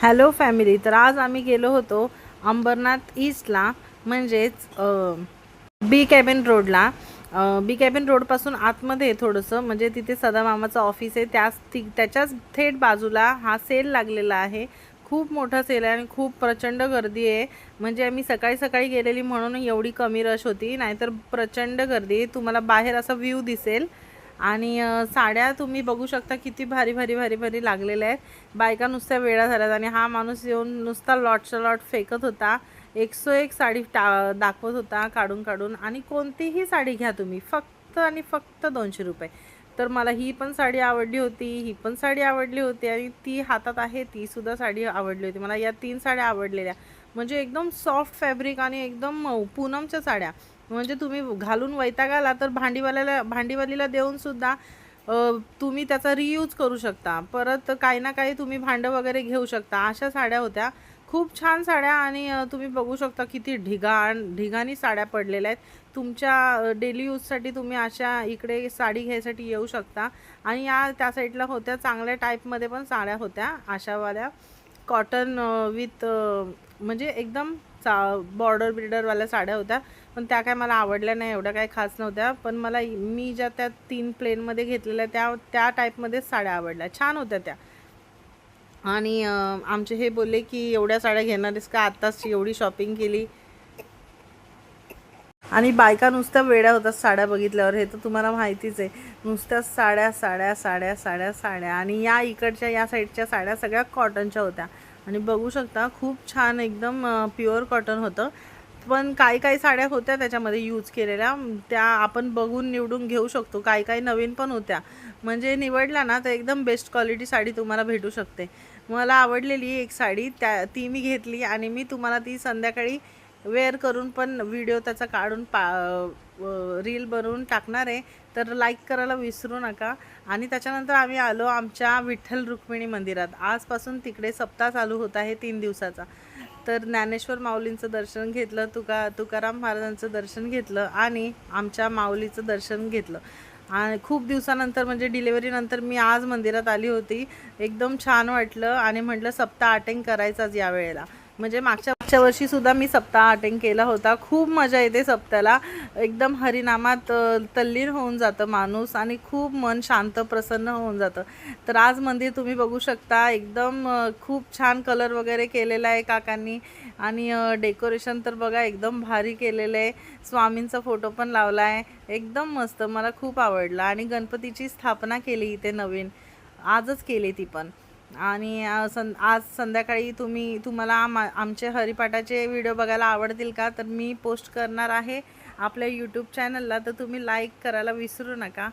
Hello family. तर आज आम्ही गेलो होतो अंबरनाथ ईस्टला, म्हणजेच बी कॅबिन रोडला. बी कॅबिन रोडपासून आतमध्ये थोडंसं, म्हणजे तिथे सदामामाचं ऑफिस आहे, त्याच्याच थेट बाजूला हा सेल लागलेला आहे. खूप मोठा सेल आहे आणि खूप प्रचंड गर्दी आहे. म्हणजे आम्ही सकाळी सकाळी गेलेली म्हणून एवढी कमी रश होती, नाहीतर प्रचंड गर्दी आहे. तुम्हाला बाहेर असा व्ह्यू दिसेल. आणि साड्या तुम्ही बघू शकता किती भारी भारी भारी भारी लागलेल्या आहेत. बायका नुसत्या वेळा झाल्यात आणि हा माणूस येऊन नुसता लॉटच्या लॉट फेकत होता. 101 साडी दाखवत होता काढून काढून. आणि कोणतीही साडी घ्या तुम्ही, फक्त आणि फक्त 200 रुपये. तर मला ही पण साडी आवडली होती, ही पण साडी आवडली होती आणि ती हातात आहे ती सुद्धा साडी आवडली होती. मला या 3 साड्या आवडलेल्या. म्हणजे एकदम सॉफ्ट फॅब्रिक आणि एकदम मऊ पूनमच्या साड्या. म्हणजे तुम्ही घालून वैतागाला तर भांडीवालीला देऊन सुद्धा तुम्ही त्याचा रियूज करू शकता. परत काही ना काही तुम्ही भांडं वगैरे घेऊ शकता. अशा साड्या होत्या, खूप छान साड्या. आणि तुम्ही बघू शकता किती ढिगाणी साड्या पडलेल्या आहेत. तुमच्या डेली यूजसाठी तुम्ही अशा इकडे साडी घ्यायसाठी येऊ शकता. आणि त्या साईडला होत्या चांगल्या टाईपमध्ये पण साड्या होत्या, अशावाल्या कॉटन विथ म्हणजे एकदम बॉर्डरवाल्या साड्या होत्या. पण त्या काय मला आवडल्या नाही, एवढ्या काय खास नव्हत्या. पण मी ज्या त्या 3 प्लेनमध्ये घेतलेल्या त्या टाईपमध्येच साड्या आवडल्या, छान होत्या त्या. आणि आमचे हे बोलले की एवढ्या साड्या घेणार आहेस का, आत्ताच एवढी शॉपिंग केली. आणि बायका नुसत्या वेड्या होतात साड्या बघितल्यावर, हे तर तुम्हाला माहितीच आहे. नुसत्या साड्या साड्या साड्या साड्या साड्या. आणि या इकडच्या या साईडच्या साड्या सगळ्या कॉटनच्या होत्या. आणि बघू शकता खूप छान एकदम प्युअर कॉटन होतं. पण काही साड्या होत्या त्याच्यामध्ये यूज केलेल्या, त्या आपण बघून निवडून घेऊ शकतो. काही नवीन पण होत्या. म्हणजे निवडला ना तर एकदम बेस्ट क्वालिटी साडी तुम्हाला भेटू शकते. मला आवडलेली एक साडी ती मी घेतली आणि मी तुम्हाला ती संध्याकाळी वेअर करून पण व्हिडिओ त्याचा काढून रील बनवून टाकणार आहे. तर लाईक करायला विसरू नका. आणि त्याच्यानंतर आम्ही आलो आमच्या विठ्ठल रुक्मिणी मंदिरात. आजपासून तिकडे सप्ताह चालू होत आहे 3 दिवसाचा. तर ज्ञानेश्वर माऊलींचं दर्शन घेतलं, तुकाराम महाराजांचं दर्शन घेतलं आणि आमच्या माऊलीचं दर्शन घेतलं. आणि खूप दिवसानंतर, म्हणजे डिलेवरीनंतर मी आज मंदिरात आली होती. एकदम छान वाटलं आणि म्हटलं सप्ताह अटेंड करायचाच यावेळेला. म्हणजे मागच्या वर्षीसुद्धा मी सप्ताह अटेंड केला होता. खूप मजा येते सप्त्याला. एकदम हरिनामात तल्लीन होऊन जातं माणूस आणि खूप मन शांत प्रसन्न होऊन जातं. तर आज मंदिर तुम्ही बघू शकता, एकदम खूप छान कलर वगैरे केलेला आहे काकांनी. आणि डेकोरेशन तर बघा एकदम भारी केलेलं आहे. स्वामींचा फोटो पण लावला आहे, एकदम मस्त. मला खूप आवडलं. आणि गणपतीची स्थापना केली इथे नवीन, आजच केली ती पण. आणि आज संध्याकाळी तुम्हाला आमचे हरिपाठाचे व्हिडिओ बघायला आवडतील का, तर मी पोस्ट करणार आहे आपल्या यूट्यूब चॅनलला. तर तुम्ही लाईक करायला विसरू नका.